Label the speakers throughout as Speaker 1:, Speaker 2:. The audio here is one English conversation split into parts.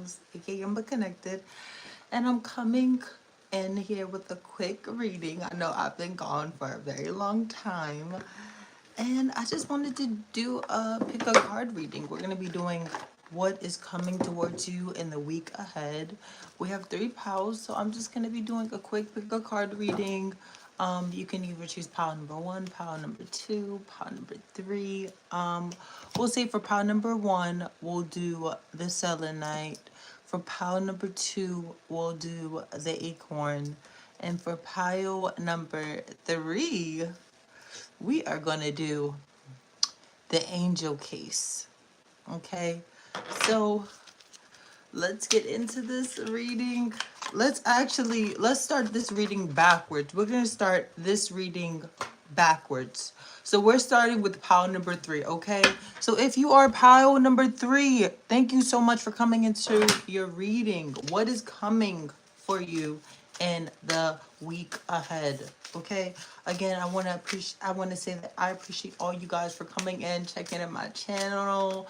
Speaker 1: House, aka But Connected, and I'm coming in here with a quick reading. I know I've been gone for a very long time, and I just wanted to do a pick a card reading. We're gonna be doing what is coming towards you in the week ahead. We have three piles, so I'm just gonna be doing a quick pick a card reading. You can either choose pile number one, pile number two, pile number three. We'll say for pile number one, we'll do the selenite. For pile number two, we'll do the acorn. And for pile number three, we are going to do the angel case. Okay, so let's get into this reading. Let's start this reading backwards. We're going to start this reading backwards. So we're starting with pile number three, okay? So if you are pile number three, thank you so much for coming into your reading. What is coming for you in the week ahead? Okay, again, I want to say that I appreciate all you guys for coming in, checking in my channel,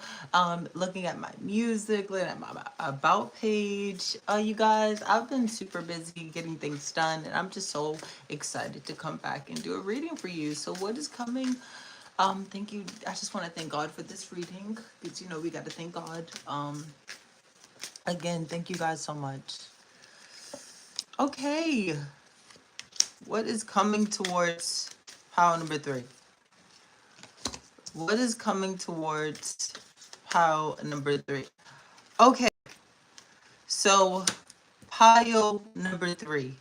Speaker 1: looking at my music, looking at my about page. You guys, I've been super busy getting things done, and I'm just so excited to come back and do a reading for you. So what is coming? Thank you. I just want to thank God for this reading, because we got to thank God. Again, thank you guys so much. Okay, what is coming towards pile number three? What is coming towards pile number three? Okay, so pile number three.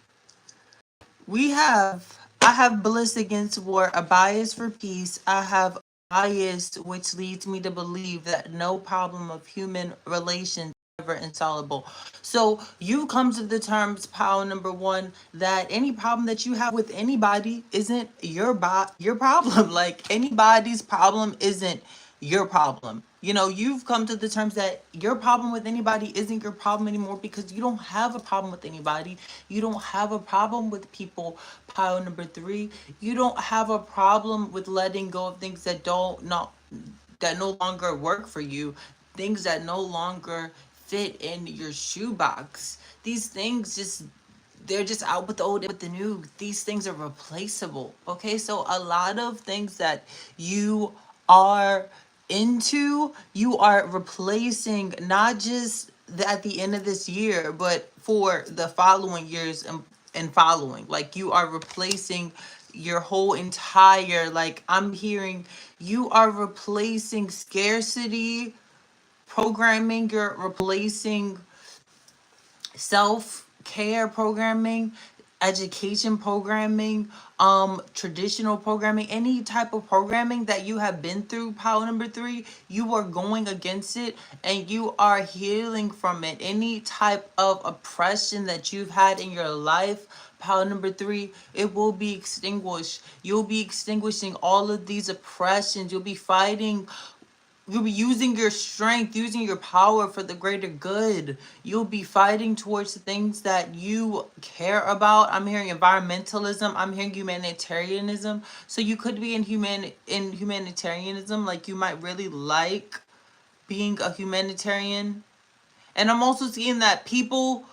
Speaker 1: I have bliss against war, a bias for peace. I have bias which leads me to believe that no problem of human relations ever insoluble. So you come to the terms, pile number one, that any problem that you have with anybody isn't your problem. Like anybody's problem isn't your problem. You've come to the terms that your problem with anybody isn't your problem anymore, because you don't have a problem with anybody. You don't have a problem with people. Pile number three, you don't have a problem with letting go of things that no longer work for you, things that no longer fit in your shoebox. These things they're just out with the old, with the new. These things are replaceable. Okay, so a lot of things that you are into, you are replacing, not just at the end of this year, but for the following years and following. Like you are replacing your whole entire, like I'm hearing you are replacing scarcity programming, you're replacing self-care programming, education programming, traditional programming, any type of programming that you have been through. Pile number three, you are going against it and you are healing from it. Any type of oppression that you've had in your life, pile number three, it will be extinguished. You'll be extinguishing all of these oppressions. You'll be using your strength, using your power for the greater good. You'll be fighting towards the things that you care about. I'm hearing environmentalism. I'm hearing humanitarianism. So you could be in humanitarianism, like you might really like being a humanitarian. And I'm also seeing that people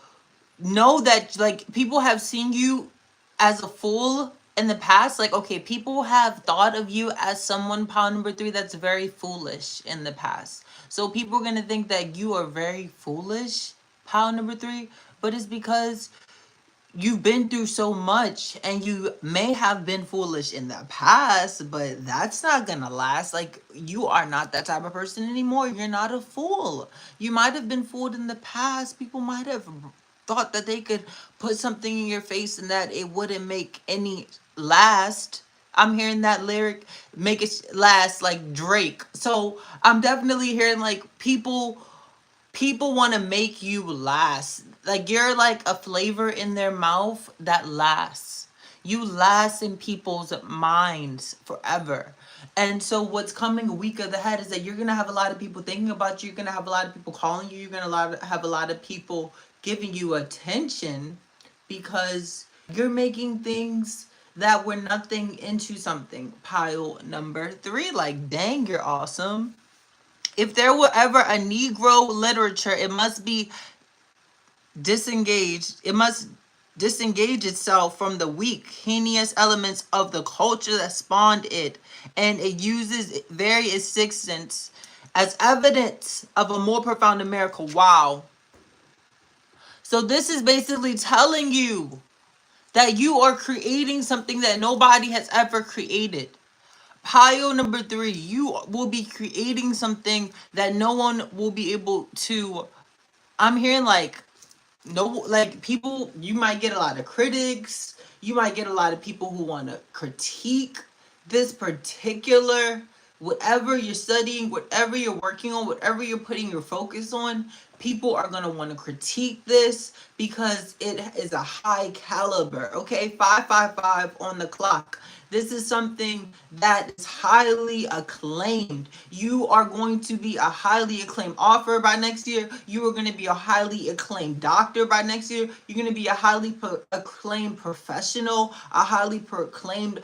Speaker 1: know that, like, people have seen you as a fool in the past. Like, okay, people have thought of you as someone, pile number three, that's very foolish in the past. So people are gonna think that you are very foolish, pile number three, but it's because you've been through so much, and you may have been foolish in the past, but that's not gonna last. Like, you are not that type of person anymore. You're not a fool. You might have been fooled in the past. People might have thought that they could put something in your face and that it wouldn't make any last. I'm hearing that lyric, make it last, like Drake. So I'm definitely hearing like people want to make you last. Like you're like a flavor in their mouth that lasts. You last in people's minds forever. And so what's coming a week ahead is that you're going to have a lot of people thinking about you. You're going to have a lot of people calling you. You're going to have a lot of people giving you attention, because you're making things that were nothing into something. Pile number three, like, dang, you're awesome. If there were ever a Negro literature, it must be disengaged. It must disengage itself from the weak, heinous elements of the culture that spawned it, and it uses various existence as evidence of a more profound America. Wow. So this is basically telling you that you are creating something that nobody has ever created. Pile number 3, you will be creating something that no one will be able to. I'm hearing like, no, like people, you might get a lot of critics, you might get a lot of people who want to critique this particular, whatever you're studying, whatever you're working on, whatever you're putting your focus on. People are going to want to critique this because it is a high caliber. Okay, 555 on the clock. This is something that is highly acclaimed. You are going to be a highly acclaimed author by next year. You are going to be a highly acclaimed doctor by next year. You're going to be a highly acclaimed professional, a highly proclaimed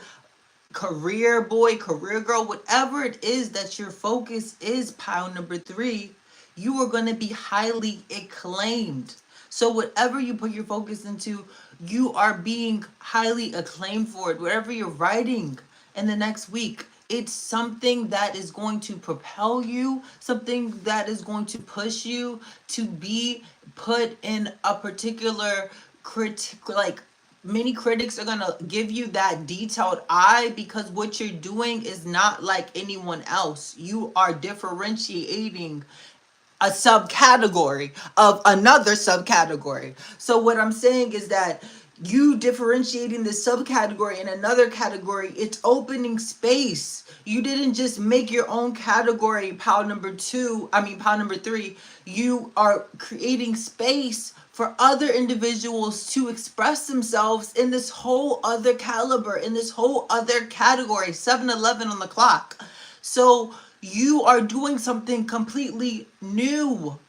Speaker 1: career boy, career girl, whatever it is that your focus is, pile number 3, you are going to be highly acclaimed. So whatever you put your focus into, you are being highly acclaimed for it. Whatever you're writing in the next week, it's something that is going to propel you, something that is going to push you to be put in a particular like, many critics are gonna give you that detailed eye because what you're doing is not like anyone else. You are differentiating a subcategory of another subcategory. So what I'm saying is that you differentiating this subcategory in another category, it's opening space. You didn't just make your own category, pile number 3. You are creating space for other individuals to express themselves in this whole other caliber, in this whole other category. 7-Eleven on the clock. So you are doing something completely new.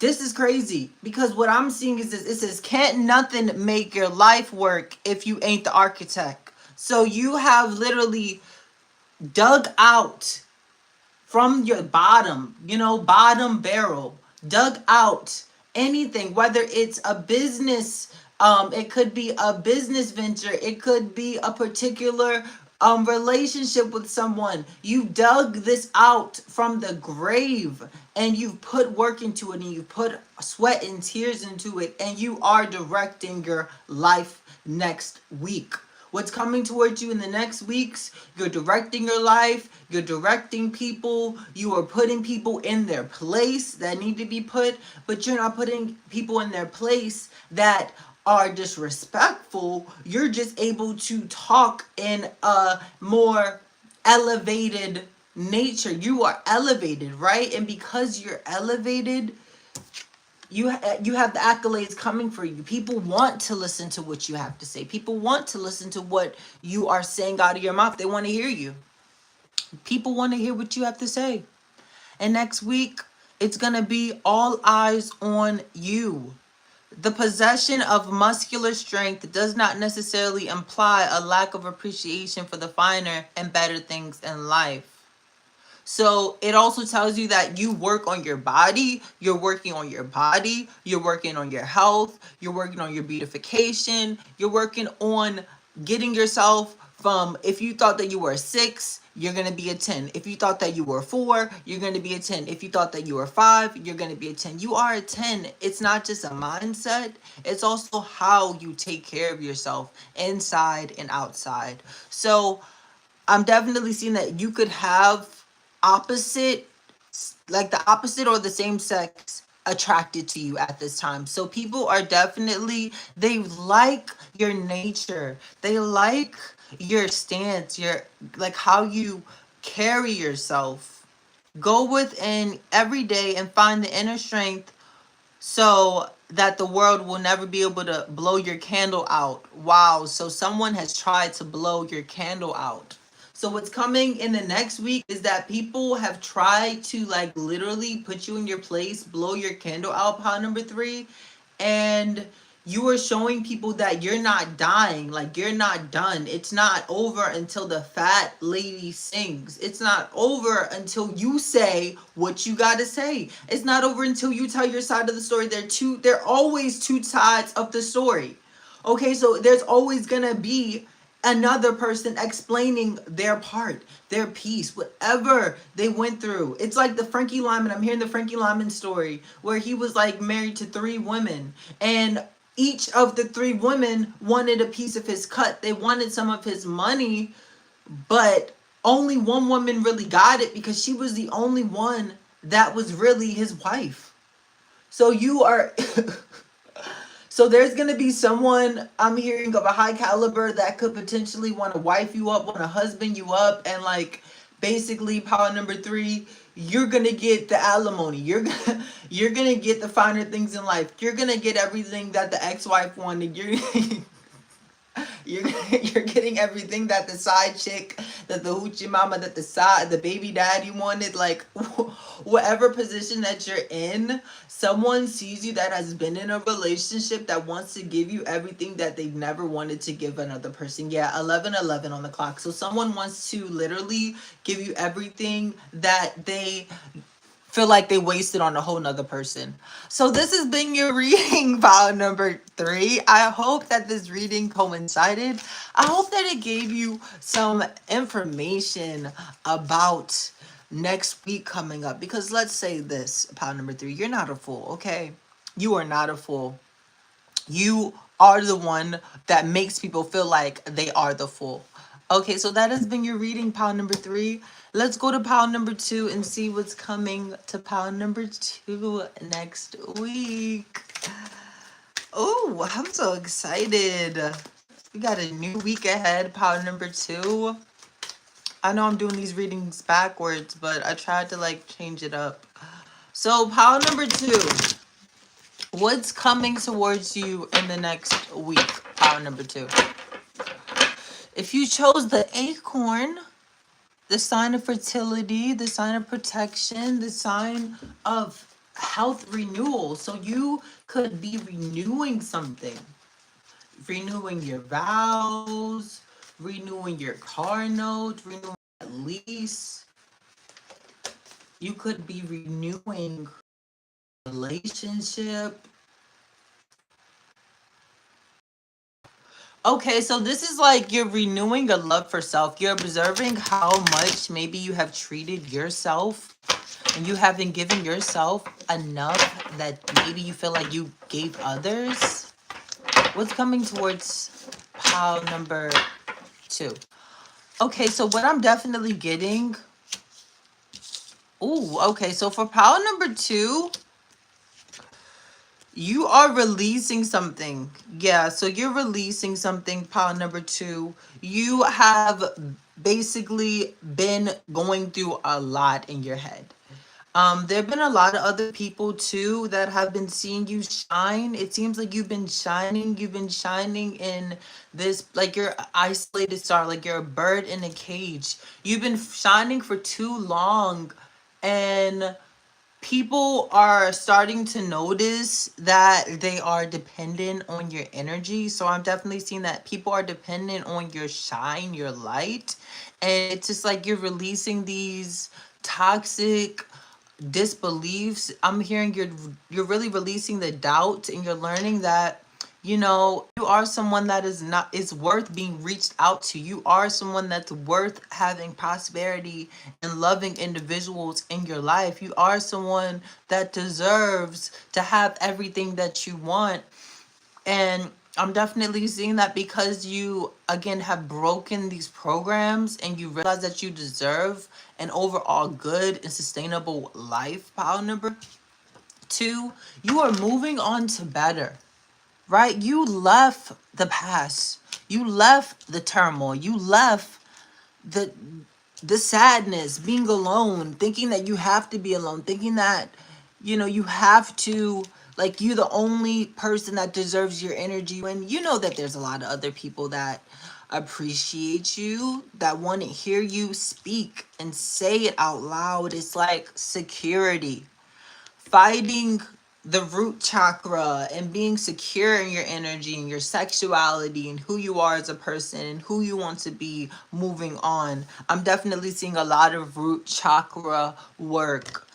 Speaker 1: This is crazy because what I'm seeing is this. It says, can't nothing make your life work if you ain't the architect. So you have literally dug out from your bottom, bottom barrel, dug out anything, whether it's a business, it could be a business venture, it could be a particular relationship with someone. You dug this out from the grave and you've put work into it and you put sweat and tears into it, and you are directing your life next week. What's coming towards you in the next weeks, you're directing your life, you're directing people, you are putting people in their place that need to be put, but you're not putting people in their place that are disrespectful. You're just able to talk in a more elevated nature. You are elevated, right? And because you're elevated, you have the accolades coming for you. People want to listen to what you have to say. People want to listen to what you are saying out of your mouth. They want to hear you. People want to hear what you have to say. And next week, it's going to be all eyes on you. The possession of muscular strength does not necessarily imply a lack of appreciation for the finer and better things in life. So it also tells you that you work on your body, you're working on your body, you're working on your health, you're working on your beautification, you're working on getting yourself from, if you thought that you were a 6, you're going to be a 10. If you thought that you were a 4, you're going to be a 10. If you thought that you were a 5, you're going to be a 10. You are a 10. It's not just a mindset, it's also how you take care of yourself inside and outside. So I'm definitely seeing that you could have opposite, like the opposite or the same sex attracted to you at this time. So people are definitely, they like your nature, they like your stance, your, like, how you carry yourself. Go within every day and find the inner strength so that the world will never be able to blow your candle out. Wow, so someone has tried to blow your candle out. So what's coming in the next week is that people have tried to, like, literally put you in your place, blow your candle out, pile number 3, and You are showing people that you're not dying, like you're not done. It's not over until the fat lady sings. It's not over until you say what you got to say. It's not over until you tell your side of the story. There are always two sides of the story. Okay, so there's always gonna be another person explaining their part, their piece, whatever they went through. It's like the Frankie Lyman. I'm hearing the Frankie Lyman story where he was like married to 3 women, and each of the 3 women wanted a piece of his cut. They wanted some of his money, but only one woman really got it because she was the only one that was really his wife. So you are So there's gonna be someone I'm hearing of a high caliber that could potentially want to wife you up, want to husband you up, and like basically power number 3, you're gonna get the alimony. You're gonna get the finer things in life. You're gonna get everything that the ex-wife wanted. You're you're getting everything that the side chick, that the hoochie mama, that the baby daddy wanted. Like whatever position that you're in, someone sees you that has been in a relationship that wants to give you everything that they've never wanted to give another person. Yeah, 11:11 on the clock. So someone wants to literally give you everything that they feel like they wasted on a whole nother person. So this has been your reading, file number 3. I hope that this reading coincided. I hope that it gave you some information about next week coming up. Because let's say this, pile number 3, you're not a fool, okay? You are not a fool. You are the one that makes people feel like they are the fool. Okay, so that has been your reading, pile number 3. Let's go to pile number 2 and see what's coming to pile number 2 next week. Oh, I'm so excited. We got a new week ahead, pile number 2. I know I'm doing these readings backwards, but I tried to like change it up. So pile number 2. What's coming towards you in the next week? Pile number 2. If you chose the acorn, the sign of fertility, the sign of protection, the sign of health renewal. So you could be renewing something, renewing your vows, renewing your car note, renewing a lease. You could be renewing a relationship. Okay, so this is like you're renewing a love for self. You're observing how much maybe you have treated yourself and you haven't given yourself enough that maybe you feel like you gave others. What's coming towards pile number 2? Okay, so what I'm definitely getting. Ooh, okay, so for pile number 2, you are releasing something. Yeah, so you're releasing something, pile number 2. You have basically been going through a lot in your head. There have been a lot of other people too that have been seeing you shine. It seems like you've been shining. You've been shining in this, like you're an isolated star, like you're a bird in a cage. You've been shining for too long, and people are starting to notice that they are dependent on your energy. So I'm definitely seeing that people are dependent on your shine, your light. And it's just like you're releasing these toxic disbeliefs. I'm hearing you're really releasing the doubt, and you're learning that you are someone that is worth being reached out to. You are someone that's worth having prosperity and loving individuals in your life. You are someone that deserves to have everything that you want. And I'm definitely seeing that because you, again, have broken these programs and you realize that you deserve an overall good and sustainable life. Pile number 2, you are moving on to better, right? You left the past. You left the turmoil. You left the sadness, being alone, thinking that you have to be alone, thinking that you have to, like, you're the only person that deserves your energy, when you know that there's a lot of other people that appreciate you, that want to hear you speak and say it out loud. It's like security, fighting the root chakra and being secure in your energy and your sexuality and who you are as a person and who you want to be moving on. I'm definitely seeing a lot of root chakra work.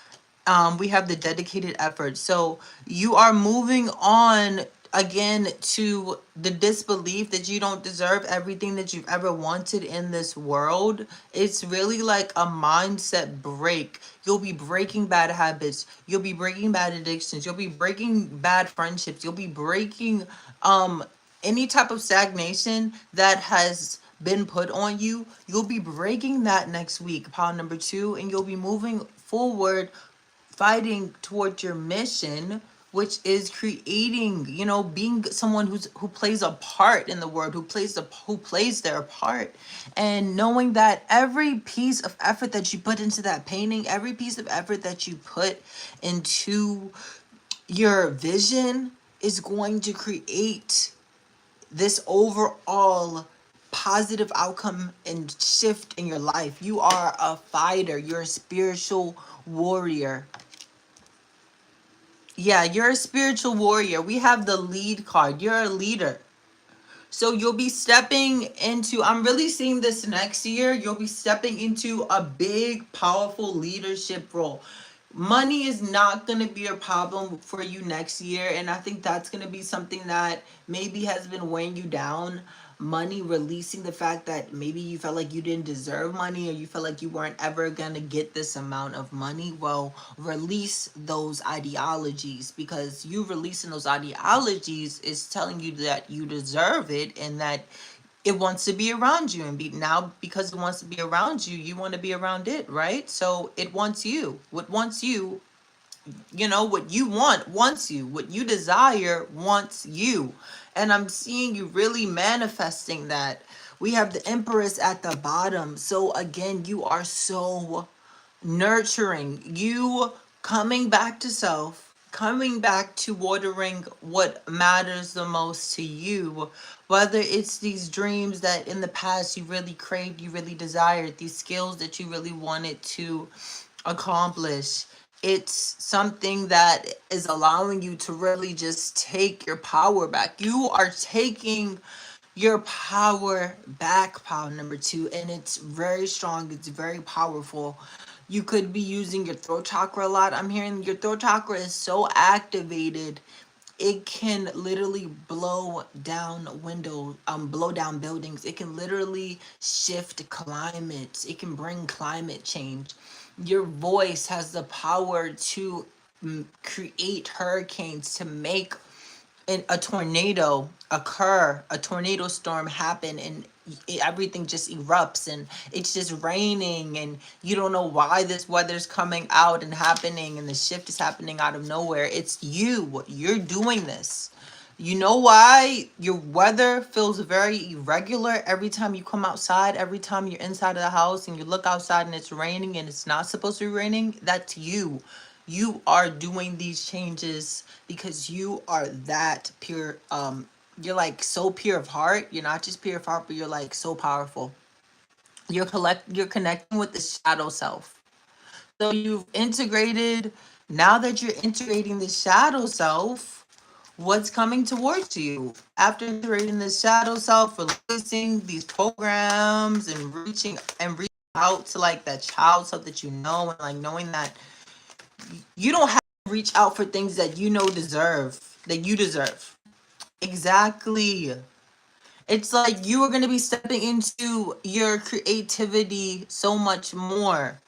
Speaker 1: We have the dedicated effort. So you are moving on again to the disbelief that you don't deserve everything that you've ever wanted in this world. It's really like a mindset break. You'll be breaking bad habits. You'll be breaking bad addictions. You'll be breaking bad friendships. You'll be breaking any type of stagnation that has been put on you. You'll be breaking that next week, pound number 2, and you'll be moving forward fighting towards your mission, which is creating, being someone who plays a part in the world, who plays their part, and knowing that every piece of effort that you put into that painting, every piece of effort that you put into your vision is going to create this overall positive outcome and shift in your life. You are a fighter, you're a spiritual warrior. Yeah, you're a spiritual warrior. We have the lead card. You're a leader. So you'll be stepping into, I'm really seeing this next year, you'll be stepping into a big, powerful leadership role. Money is not going to be a problem for you next year. And I think that's going to be something that maybe has been weighing you down. Money, releasing the fact that maybe you felt like you didn't deserve money, or you felt like you weren't ever going to get this amount of money. Well, release those ideologies, because you releasing those ideologies is telling you that you deserve it and that it wants to be around you. And now, because it wants to be around you, you want to be around it, right? So it wants you. What wants you, what you want wants you. What you desire wants you. And I'm seeing you really manifesting that. We have the Empress at the bottom. So again, you are so nurturing. You coming back to self, coming back to watering what matters the most to you. Whether it's these dreams that in the past you really craved, you really desired, these skills that you really wanted to accomplish. It's something that is allowing you to really just take your power back. You are taking your power back, power number 2, and it's very strong. It's very powerful. You could be using your throat chakra a lot. I'm hearing your throat chakra is so activated, it can literally blow down buildings. It can literally shift climates. It can bring climate change. Your voice has the power to create hurricanes, to make a tornado occur, a tornado storm happen, and everything just erupts, and it's just raining, and you don't know why this weather's coming out and happening, and the shift is happening out of nowhere. It's you're doing this. You know why your weather feels very irregular every time you come outside, every time you're inside of the house and you look outside and it's raining and it's not supposed to be raining? That's you. You are doing these changes because you are that pure. You're like so pure of heart. You're not just pure of heart, but you're like so powerful. You're connecting with the shadow self. So you've integrated, now that you're integrating the shadow self, what's coming towards you after integrating the shadow self, releasing these programs and reaching out to like that child self that and like knowing that you don't have to reach out for things that you deserve. Exactly. It's like you are going to be stepping into your creativity so much more.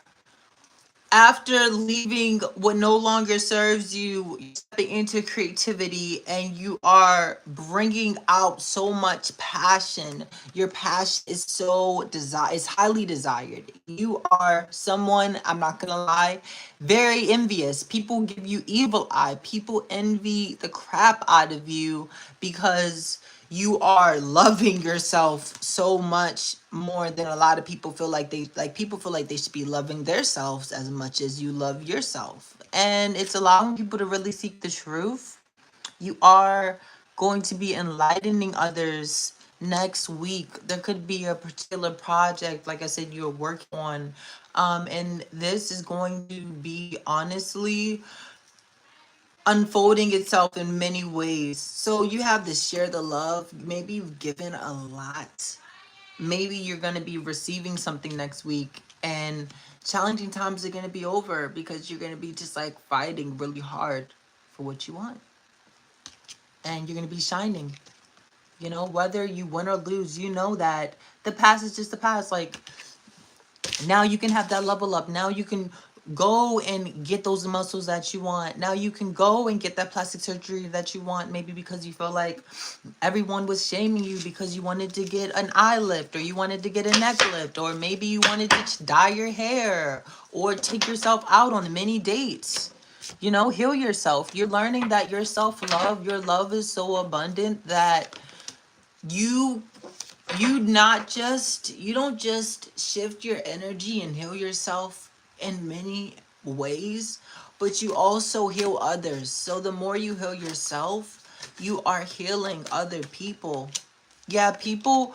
Speaker 1: After leaving what no longer serves you, you're stepping into creativity and you are bringing out so much passion. Your passion is highly desired. You are someone, I'm not gonna lie, very envious. People give you evil eye. People envy the crap out of you because you are loving yourself so much more than a lot of people feel like people feel like they should be loving themselves as much as you love yourself. And it's allowing people to really seek the truth. You are going to be enlightening others next week. There could be a particular project, like I said, you're working on. And this is going to be honestly unfolding itself in many ways. So you have to share the love. Maybe you've given a lot. Maybe you're going to be receiving something next week, and challenging times are going to be over because you're going to be just like fighting really hard for what you want. And you're going to be shining. You know, whether you win or lose, you know that the past is just the past. Like, now you can have that level up. Now you can go and get those muscles that you want. Now you can go and get that plastic surgery that you want, maybe because you feel like everyone was shaming you because you wanted to get an eye lift, or you wanted to get a neck lift, or maybe you wanted to dye your hair or take yourself out on many dates. You know, heal yourself. You're learning that your self-love, your love is so abundant that you you don't just shift your energy and heal yourself in many ways, but you also heal others. So the more you heal yourself, you are healing other people. Yeah, people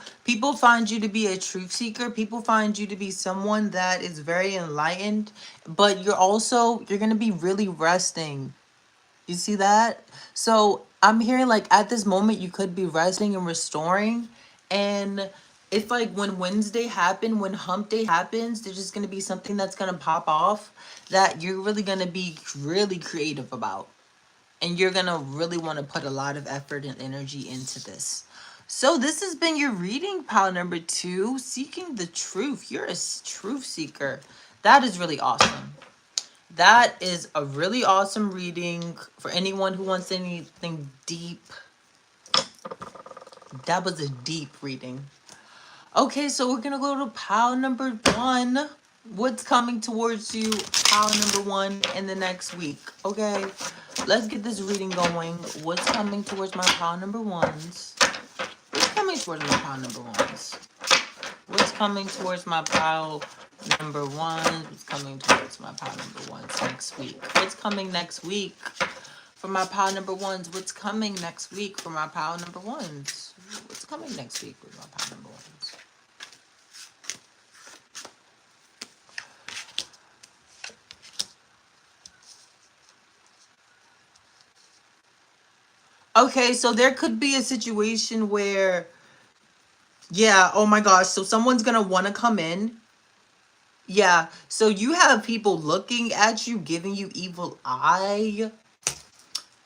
Speaker 1: find you to be a truth seeker. People find you to be someone that is very enlightened, but you're going to be really resting. You see that? So I'm hearing like at this moment you could be resting and restoring. And it's like when Wednesday happen, when hump day happens, there's just gonna be something that's gonna pop off that you're really gonna be really creative about. And you're gonna really want to put a lot of effort and energy into this. So this has been your reading, pile number 2, seeking the truth. You're a truth seeker. That is really awesome. That is a really awesome reading for anyone who wants anything deep. That was a deep reading. Okay, so we're gonna go to pile number 1. What's coming towards you, pile number 1, in the next week? Okay, let's get this reading going. What's coming towards my pile number 1s? What's coming towards my pile number 1s? What's coming towards my pile number 1? What's coming towards my pile number 1s next week? What's coming next week for my pile number 1s? What's coming next week for my pile number 1s? What's coming next week with my pile number 1s? Okay, so there could be a situation where, yeah, oh my gosh, so someone's gonna want to come in. Yeah, so you have people looking at you, giving you evil eye.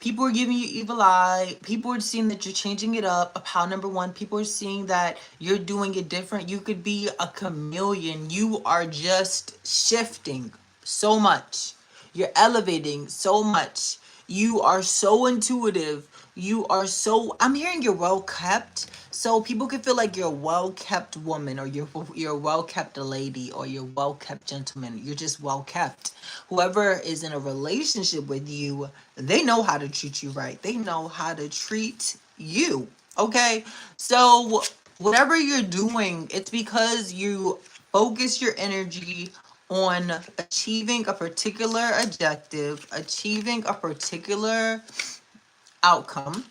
Speaker 1: People are giving you evil eye. People are seeing that you're changing it up. A pile number 1, people are seeing that you're doing it different. You could be a chameleon. You are just shifting so much. You're elevating so much. You are so intuitive. You are so, I'm hearing you're well kept. So people can feel like you're a well kept woman, or you're a well kept lady, or you're well kept gentleman. You're just well kept. Whoever is in a relationship with you, they know how to treat you right. They know how to treat you. Okay? So whatever you're doing, it's because you focus your energy on achieving a particular objective, achieving a particular outcome.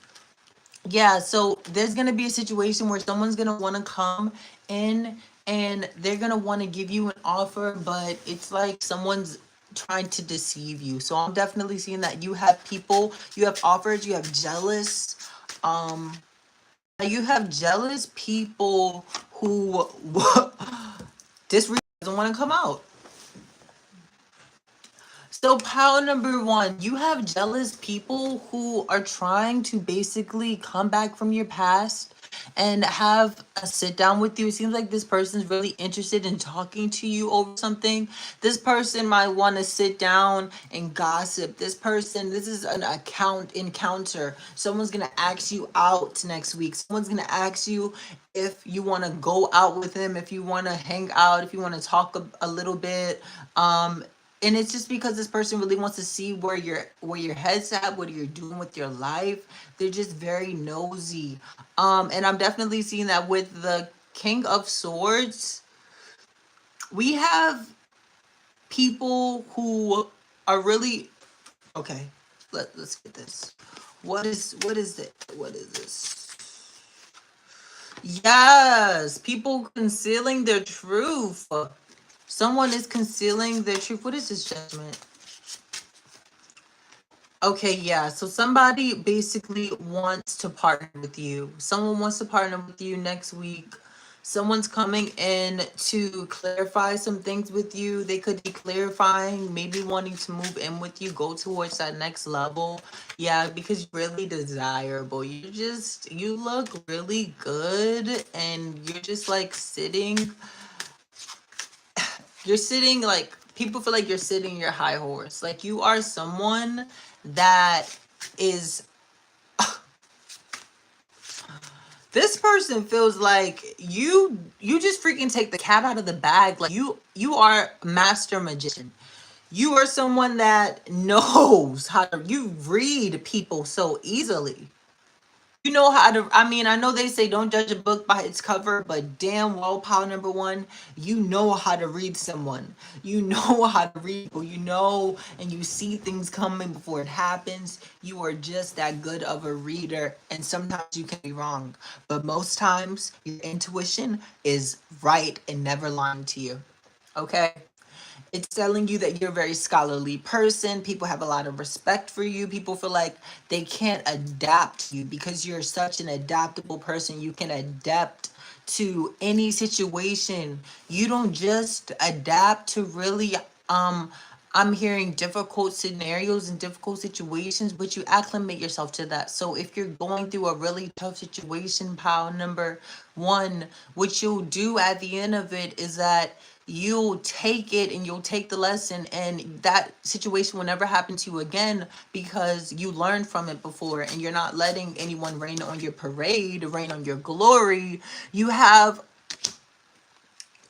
Speaker 1: Yeah, so there's gonna be a situation where someone's gonna want to come in and they're gonna want to give you an offer, but it's like someone's trying to deceive you. So I'm definitely seeing that you have people, you have offers, you have jealous, um, you have jealous people who this reason doesn't want to come out. So, pile number 1, you have jealous people who are trying to basically come back from your past and have a sit down with you. It seems like this person's really interested in talking to you over something. This person might want to sit down and gossip. This is an encounter. Someone's going to ask you out next week. Someone's going to ask you if you want to go out with them, if you want to hang out, if you want to talk a little bit. And it's just because this person really wants to see where your head's at, what you're doing with your life. They're just very nosy. And I'm definitely seeing that with the King of Swords. We have people who are really okay. Let's get this. What is this? Yes, people concealing their truth. Someone is concealing their truth. What is this, judgment? Okay, yeah. So somebody basically wants to partner with you. Someone wants to partner with you next week. Someone's coming in to clarify some things with you. They could be clarifying, maybe wanting to move in with you, go towards that next level. Yeah, because you're really desirable. You look really good, and you're just like sitting like, people feel like you're sitting your high horse. Like you are someone that is, this person feels like you just freaking take the cat out of the bag. Like you are a master magician. You are someone that knows how to, you read people so easily. You know how to, I mean, I know they say don't judge a book by its cover, but damn well, pile number one, you know how to read someone. You know how to read people. You know, and you see things coming before it happens. You are just that good of a reader, and sometimes you can be wrong, but most times your intuition is right and never lying to you. Okay? It's telling you that you're a very scholarly person. People have a lot of respect for you. People feel like they can't adapt to you because you're such an adaptable person. You can adapt to any situation. You don't just adapt to really, um I'm hearing difficult scenarios and difficult situations, but you acclimate yourself to that. So if you're going through a really tough situation, pile number one, what you'll do at the end of it is that you'll take it and you'll take the lesson, and that situation will never happen to you again because you learned from it before, and you're not letting anyone rain on your parade, rain on your glory. You have,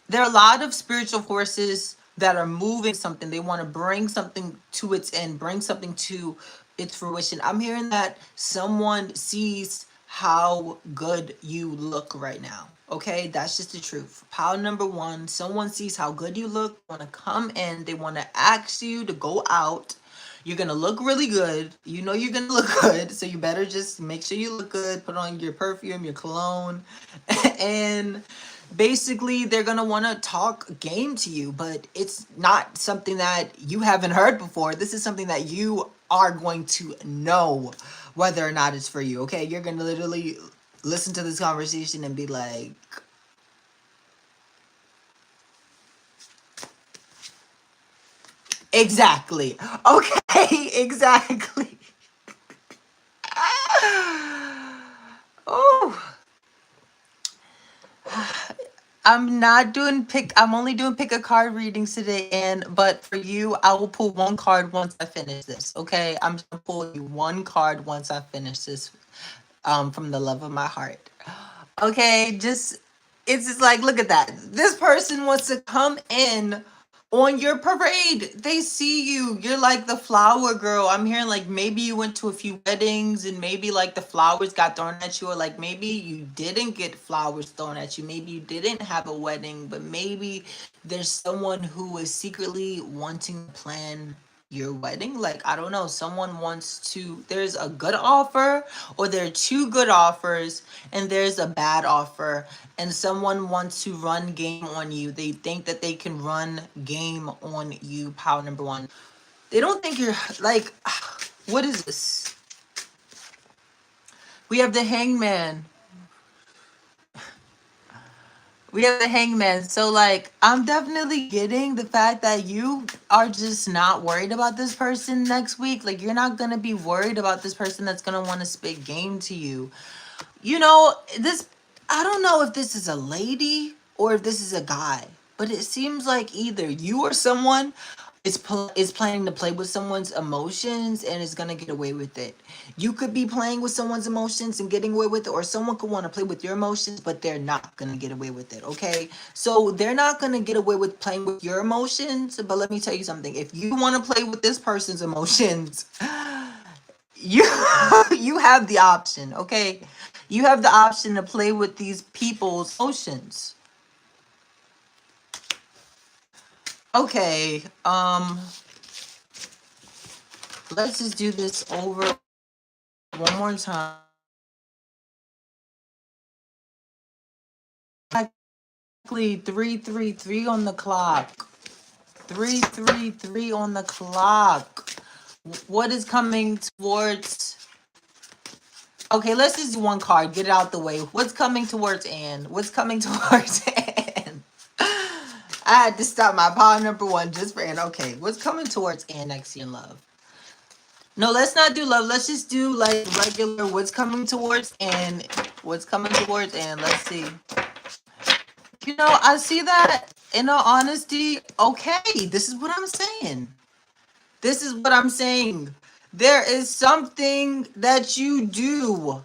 Speaker 1: there are a lot of spiritual forces that are moving something. They want to bring something to its end, bring something to its fruition. I'm hearing that someone sees how good you look right now. Okay, that's just the truth. Pile number one, someone sees how good you look, want to come in, they want to ask you to go out. You're gonna look really good. You know you're gonna look good, so you better just make sure you look good. Put on your perfume, your cologne, and basically they're gonna want to talk game to you, but it's not something that you haven't heard before. This is something that you are going to know whether or not it's for you. Okay, you're gonna literally listen to this conversation and be like, exactly. Okay, exactly. Oh, I'm only doing pick a card readings today, and but for you I will pull one card once I finish this. Okay, I'm just gonna pull you one card once I finish this, from the love of my heart. Okay, just, it's just like, look at that. This person wants to come in on your parade. They see you. You're like the flower girl. I'm hearing like maybe you went to a few weddings and maybe like the flowers got thrown at you, or like maybe you didn't get flowers thrown at you. Maybe you didn't have a wedding, but maybe there's someone who is secretly wanting to plan your wedding. Like, I don't know, someone wants to, there's a good offer, or there are two good offers, and there's a bad offer, and someone wants to run game on you. They think that they can run game on you, pile number one. They don't think you're like, what is this? We have the hangman. We have the hangman. So like, I'm definitely getting the fact that you are just not worried about this person next week. Like, you're not gonna be worried about this person that's gonna want to spit game to you. You know, this, I don't know if this is a lady or if this is a guy, but it seems like either you or someone is planning to play with someone's emotions and is gonna get away with it. You could be playing with someone's emotions and getting away with it, or someone could want to play with your emotions, but they're not gonna get away with it. Okay, so they're not gonna get away with playing with your emotions. But let me tell you something: if you want to play with this person's emotions, you you have the option. Okay, you have the option to play with these people's emotions. Okay, let's just do this over one more time. Exactly, 333 on the clock. 333 on the clock. What is coming towards? Okay, let's just do one card. Get it out the way. What's coming towards Anne? What's coming towards Anne? I had to stop my pile number one just for Anne. Okay, what's coming towards Anne next year in love? No, let's not do love. Let's just do like regular. What's coming towards Anne? What's coming towards Anne? Let's see. You know, I see that. In all honesty, okay, this is what I'm saying. This is what I'm saying. There is something that you do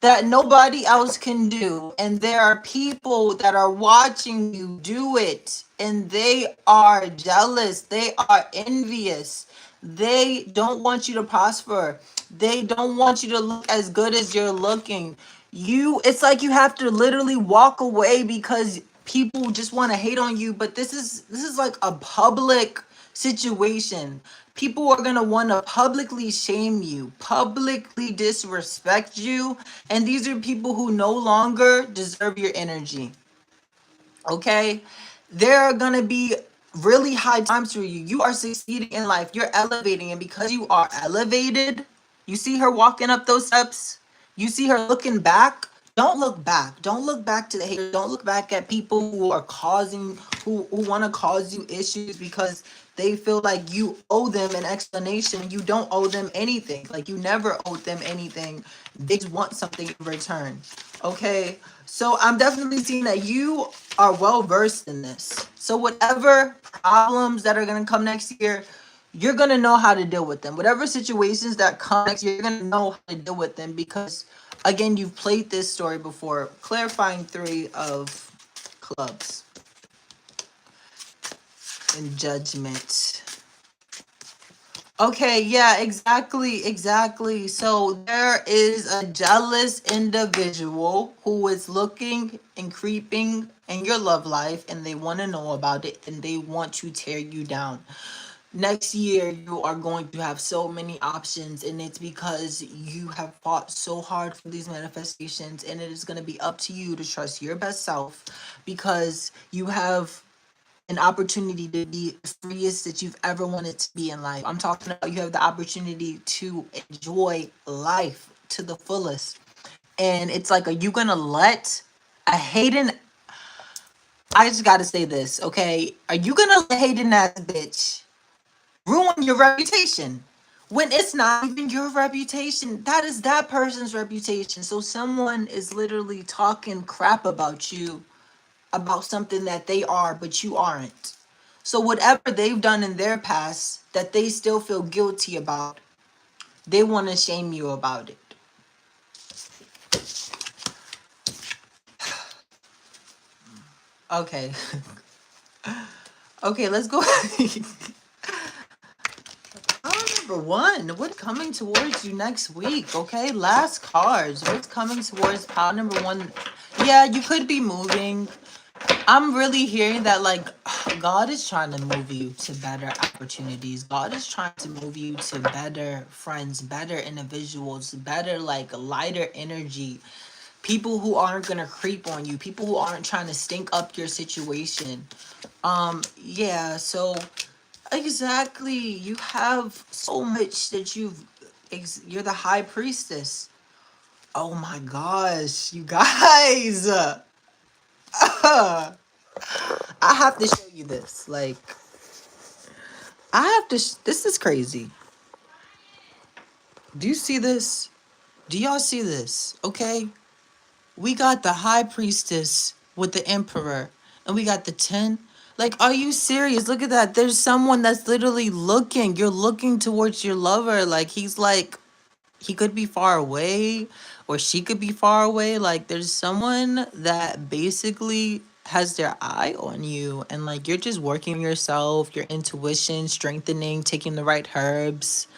Speaker 1: that nobody else can do. And there are people that are watching you do it. And they are jealous. They are envious. They don't want you to prosper. They don't want you to look as good as you're looking. It's like you have to literally walk away because people just want to hate on you. But this is like a public situation. People are gonna want to publicly shame you, publicly disrespect you, and these are people who no longer deserve your energy. Okay, there are gonna be really high times for you. You are succeeding in life, you're elevating, and because you are elevated, you see her walking up those steps, you see her looking back. Don't look back. Don't look back to the haters. Don't look back at people who are causing, who want to cause you issues because they feel like you owe them an explanation. You don't owe them anything. Like you never owed them anything. They just want something in return. Okay. So I'm definitely seeing that you are well versed in this. So whatever problems that are gonna come next year, you're gonna know how to deal with them. Whatever situations that come next year, you're gonna know how to deal with them because again, you've played this story before. Clarifying 3 of clubs in Judgment. Okay, yeah, exactly. So there is a jealous individual who is looking and creeping in your love life and they want to know about it and they want to tear you down. Next year, you are going to have so many options, and it's because you have fought so hard for these manifestations, and it is going to be up to you to trust your best self because you have an opportunity to be the freest that you've ever wanted to be in life. I'm talking about you have the opportunity to enjoy life to the fullest. And it's like, are you gonna let a Hayden? I just gotta say this, okay? Are you gonna let Hayden ass bitch ruin your reputation? When it's not even your reputation, that is that person's reputation. So someone is literally talking crap about you about something that they are, but you aren't. So whatever they've done in their past that they still feel guilty about, they want to shame you about it. Okay. Okay, let's go. Number one, what's coming towards you next week? Okay, last cards. What's coming towards pile number one? Yeah, you could be moving. I'm really hearing that like God is trying to move you to better opportunities. God is trying to move you to better friends, better individuals, better like lighter energy. People who aren't gonna creep on you, people who aren't trying to stink up your situation. Yeah, so exactly. You have so much that you're the high priestess. Oh my gosh, you guys. I have to show you this. Like, I have to. This is crazy. Do you see this? Do y'all see this? Okay. We got the high priestess with the emperor, and we got the 10. Like, are you serious? Look at that. There's someone that's literally looking. You're looking towards your lover. Like, he's like, he could be far away or she could be far away. Like there's someone that basically has their eye on you and like you're just working yourself, your intuition, strengthening, taking the right herbs,